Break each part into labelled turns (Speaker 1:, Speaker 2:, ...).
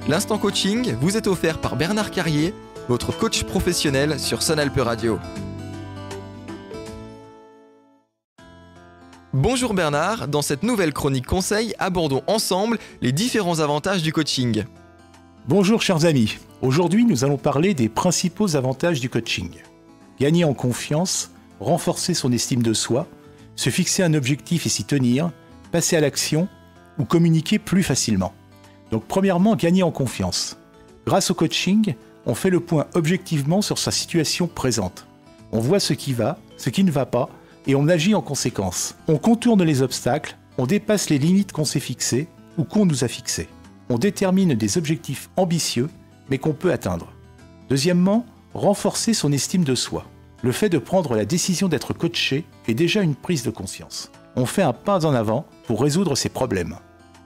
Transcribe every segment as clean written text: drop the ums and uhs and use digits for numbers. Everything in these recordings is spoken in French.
Speaker 1: L'instant coaching vous est offert par Bernard Carrier, votre coach professionnel sur Sun Alpe Radio. Bonjour Bernard, dans cette nouvelle chronique conseil, abordons ensemble les différents avantages du coaching.
Speaker 2: Bonjour chers amis, aujourd'hui nous allons parler des principaux avantages du coaching. Gagner en confiance, renforcer son estime de soi, se fixer un objectif et s'y tenir, passer à l'action ou communiquer plus facilement. Donc premièrement, gagner en confiance. Grâce au coaching, on fait le point objectivement sur sa situation présente. On voit ce qui va, ce qui ne va pas, et on agit en conséquence. On contourne les obstacles, on dépasse les limites qu'on s'est fixées ou qu'on nous a fixées. On détermine des objectifs ambitieux, mais qu'on peut atteindre. Deuxièmement, renforcer son estime de soi. Le fait de prendre la décision d'être coaché est déjà une prise de conscience. On fait un pas en avant pour résoudre ses problèmes.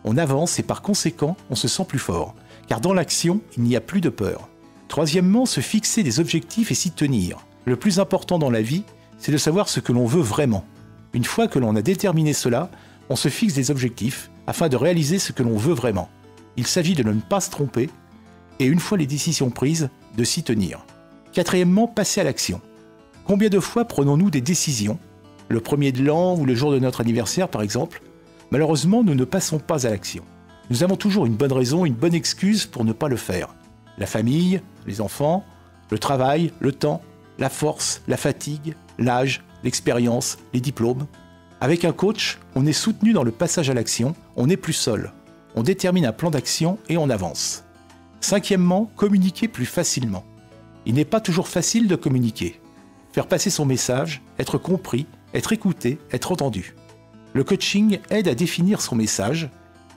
Speaker 2: On avance et par conséquent, on se sent plus fort, car dans l'action, il n'y a plus de peur. Troisièmement, se fixer des objectifs et s'y tenir. Le plus important dans la vie, c'est de savoir ce que l'on veut vraiment. Une fois que l'on a déterminé cela, on se fixe des objectifs afin de réaliser ce que l'on veut vraiment. Il s'agit de ne pas se tromper et une fois les décisions prises, de s'y tenir. Quatrièmement, passer à l'action. Combien de fois prenons-nous des décisions, le 1er de l'an ou le jour de notre anniversaire par exemple? Malheureusement, nous ne passons pas à l'action. Nous avons toujours une bonne raison, une bonne excuse pour ne pas le faire. La famille, les enfants, le travail, le temps, la force, la fatigue, l'âge, l'expérience, les diplômes. Avec un coach, on est soutenu dans le passage à l'action, on n'est plus seul. On détermine un plan d'action et on avance. Cinquièmement, communiquer plus facilement. Il n'est pas toujours facile de communiquer. Faire passer son message, être compris, être écouté, être entendu. Le coaching aide à définir son message,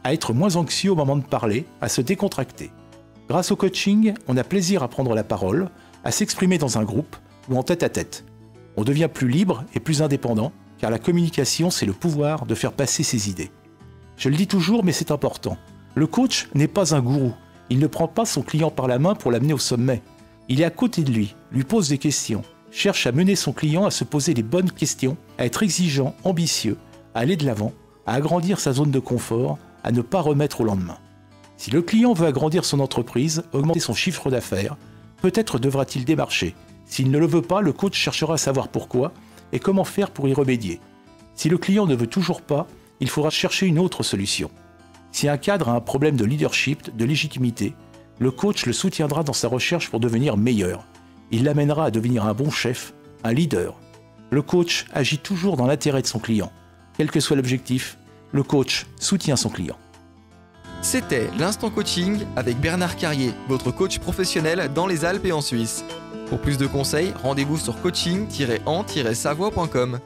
Speaker 2: à être moins anxieux au moment de parler, à se décontracter. Grâce au coaching, on a plaisir à prendre la parole, à s'exprimer dans un groupe ou en tête-à-tête. On devient plus libre et plus indépendant, car la communication, c'est le pouvoir de faire passer ses idées. Je le dis toujours, mais c'est important. Le coach n'est pas un gourou. Il ne prend pas son client par la main pour l'amener au sommet. Il est à côté de lui pose des questions, cherche à mener son client à se poser les bonnes questions, à être exigeant, ambitieux, à aller de l'avant, à agrandir sa zone de confort, à ne pas remettre au lendemain. Si le client veut agrandir son entreprise, augmenter son chiffre d'affaires, peut-être devra-t-il démarcher. S'il ne le veut pas, le coach cherchera à savoir pourquoi et comment faire pour y remédier. Si le client ne veut toujours pas, il faudra chercher une autre solution. Si un cadre a un problème de leadership, de légitimité, le coach le soutiendra dans sa recherche pour devenir meilleur. Il l'amènera à devenir un bon chef, un leader. Le coach agit toujours dans l'intérêt de son client. Quel que soit l'objectif, le coach soutient son client.
Speaker 1: C'était l'Instant Coaching avec Bernard Carrier, votre coach professionnel dans les Alpes et en Suisse. Pour plus de conseils, rendez-vous sur coaching-en-savoie.com.